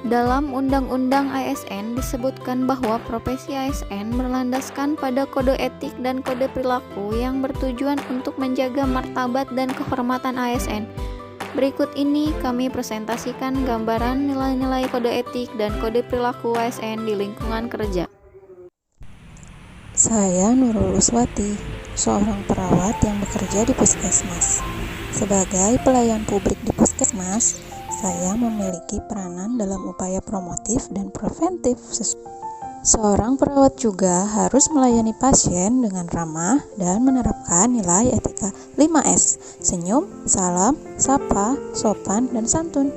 Dalam Undang-Undang ASN disebutkan bahwa profesi ASN berlandaskan pada kode etik dan kode perilaku yang bertujuan untuk menjaga martabat dan kehormatan ASN. Berikut ini kami presentasikan gambaran nilai-nilai kode etik dan kode perilaku ASN di lingkungan kerja. Saya Nurul Uswati, seorang perawat yang bekerja di Puskesmas. Sebagai pelayan publik di Puskesmas, saya memiliki peranan dalam upaya promotif dan preventif. Seorang perawat juga harus melayani pasien dengan ramah dan menerapkan nilai etika 5S, senyum, salam, sapa, sopan, dan santun,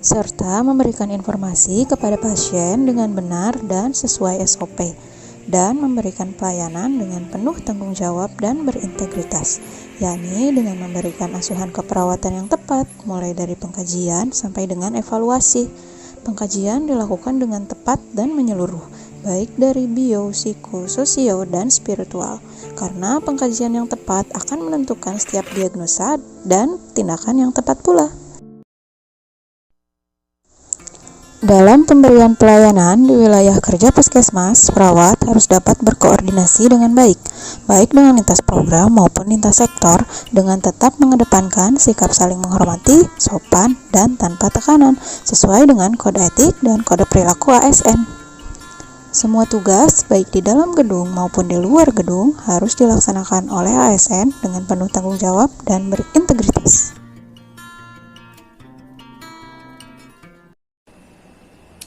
serta memberikan informasi kepada pasien dengan benar dan sesuai SOP, dan memberikan pelayanan dengan penuh tanggung jawab dan berintegritas, yakni dengan memberikan asuhan keperawatan yang tepat, mulai dari pengkajian sampai dengan evaluasi. Pengkajian dilakukan dengan tepat dan menyeluruh, baik dari bio, psiko, sosio, dan spiritual, karena pengkajian yang tepat akan menentukan setiap diagnosa dan tindakan yang tepat pula. Dalam pemberian pelayanan di wilayah kerja Puskesmas, perawat harus dapat berkoordinasi dengan baik dengan lintas program maupun lintas sektor, dengan tetap mengedepankan sikap saling menghormati, sopan, dan tanpa tekanan, sesuai dengan kode etik dan kode perilaku ASN. Semua tugas, baik di dalam gedung maupun di luar gedung, harus dilaksanakan oleh ASN dengan penuh tanggung jawab dan berintegritas.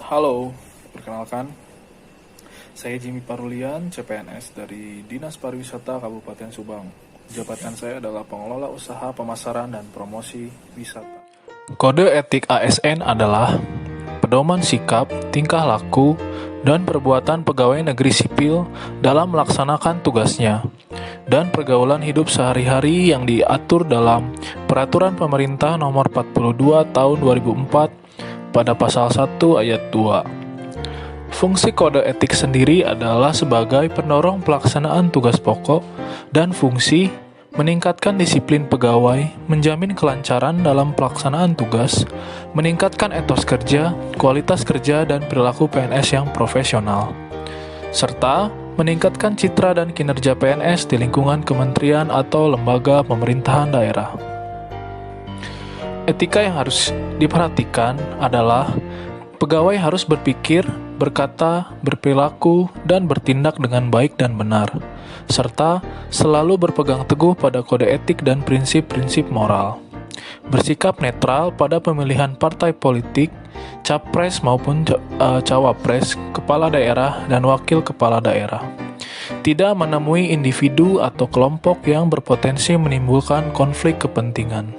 Halo, perkenalkan, saya Jimmy Parulian, CPNS dari Dinas Pariwisata Kabupaten Subang. Jabatan saya adalah pengelola usaha pemasaran dan promosi wisata. Kode etik ASN adalah pedoman sikap, tingkah laku, dan perbuatan pegawai negeri sipil dalam melaksanakan tugasnya, dan pergaulan hidup sehari-hari yang diatur dalam Peraturan Pemerintah Nomor 42 Tahun 2004 pada pasal 1 ayat 2. Fungsi kode etik sendiri adalah sebagai pendorong pelaksanaan tugas pokok dan fungsi meningkatkan disiplin pegawai, menjamin kelancaran dalam pelaksanaan tugas, meningkatkan etos kerja, kualitas kerja, dan perilaku PNS yang profesional, serta meningkatkan citra dan kinerja PNS di lingkungan kementerian atau lembaga pemerintahan daerah. Etika yang harus diperhatikan adalah pegawai harus berpikir, berkata, berperilaku, dan bertindak dengan baik dan benar, serta selalu berpegang teguh pada kode etik dan prinsip-prinsip moral. Bersikap netral pada pemilihan partai politik, capres maupun cawapres, kepala daerah, dan wakil kepala daerah. Tidak menemui individu atau kelompok yang berpotensi menimbulkan konflik kepentingan.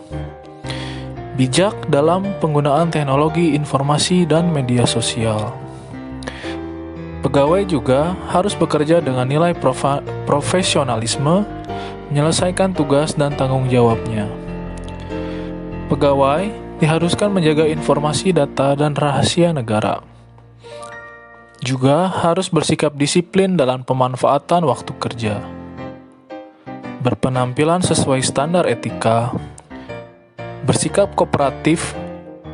Bijak dalam penggunaan teknologi informasi dan media sosial. Pegawai juga harus bekerja dengan nilai profesionalisme, menyelesaikan tugas dan tanggung jawabnya. Pegawai diharuskan menjaga informasi, data, dan rahasia negara. Juga harus bersikap disiplin dalam pemanfaatan waktu kerja. Berpenampilan sesuai standar etika. Bersikap kooperatif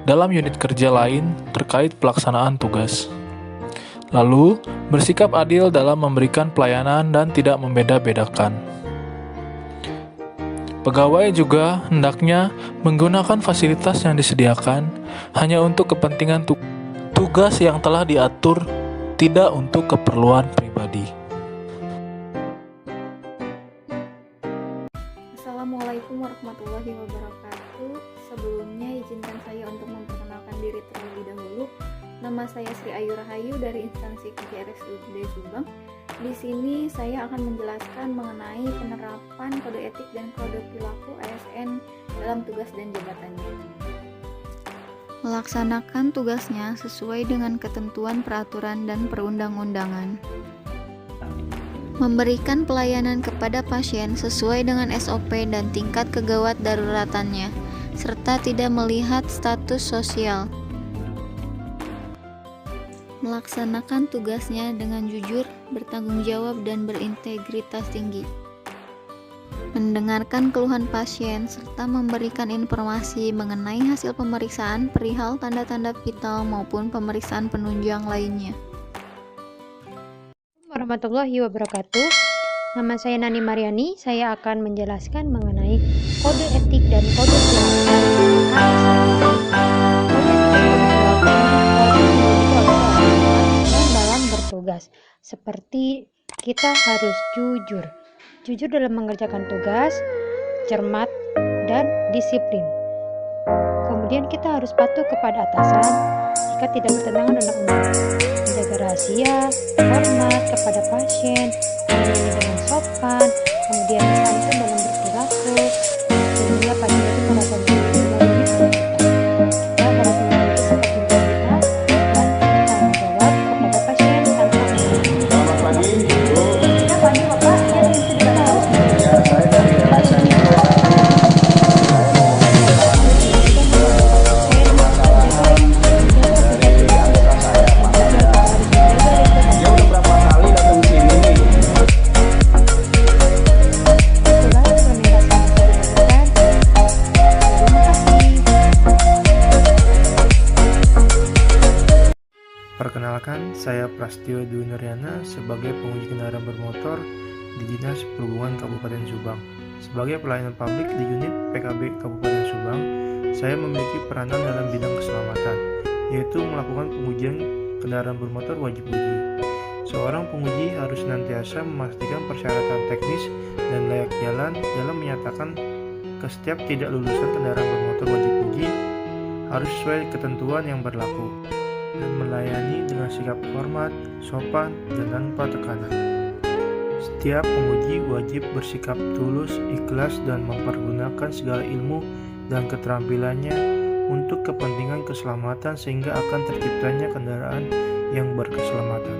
dalam unit kerja lain terkait pelaksanaan tugas. Lalu, bersikap adil dalam memberikan pelayanan dan tidak membeda-bedakan. Pegawai juga hendaknya menggunakan fasilitas yang disediakan hanya untuk kepentingan tugas yang telah diatur, tidak untuk keperluan pribadi. Assalamualaikum warahmatullahi wabarakatuh. Sebelumnya izinkan saya untuk memperkenalkan diri terlebih dahulu. Nama saya Sri Ayu Rahayu dari instansi KJRSUD Subang. Di sini saya akan menjelaskan mengenai penerapan kode etik dan kode perilaku ASN dalam tugas dan jabatannya. Melaksanakan tugasnya sesuai dengan ketentuan peraturan dan perundang-undangan. Memberikan pelayanan kepada pasien sesuai dengan SOP dan tingkat kegawat daruratannya, serta tidak melihat status sosial. Melaksanakan tugasnya dengan jujur, bertanggung jawab, dan berintegritas tinggi. mendengarkan keluhan pasien, serta memberikan informasi mengenai hasil pemeriksaan perihal tanda-tanda vital maupun pemeriksaan penunjang lainnya. Warahmatullahi wabarakatuh. Nama saya Nani Mariani. Saya akan menjelaskan mengenai kode etik dan kode pelaksanaan dalam bertugas. Seperti kita harus jujur dalam mengerjakan tugas, cermat dan disiplin. Kemudian kita harus patuh kepada atasan jika tidak bertentangan undang-undang. Menjaga rahasia, hormat kepada pasien, melayani dengan sopan, kemudian santun dalam berperilaku, sehingga pasien itu merasa dihargai. Kita harus memiliki sifat integritas dan tanggung jawab kepada pasien tanpa mengurangi. Selamat pagi, Bu. Pagi Bapak, kita harus Ya, saya dari LSM. Dia udah berapa kali datang ke sini nih? Itulah rekomendasi yang saya berikan. Terima kasih. Perkenalkan, saya Prastio Dwi Nuryana sebagai penguji kendaraan bermotor di Dinas Perhubungan Kabupaten Subang. Sebagai pelayanan publik di unit PKB Kabupaten Subang, saya memiliki peranan dalam bidang keselamatan, yaitu melakukan pengujian kendaraan bermotor wajib uji. Seorang penguji harus senantiasa memastikan persyaratan teknis dan layak jalan dalam menyatakan ke setiap tidak lulusan kendaraan bermotor wajib uji harus sesuai ketentuan yang berlaku dan melayani dengan sikap hormat, sopan, dan tanpa tekanan. Setiap penguji wajib bersikap tulus, ikhlas, dan mempergunakan segala ilmu dan keterampilannya untuk kepentingan keselamatan sehingga akan terciptanya kendaraan yang berkeselamatan.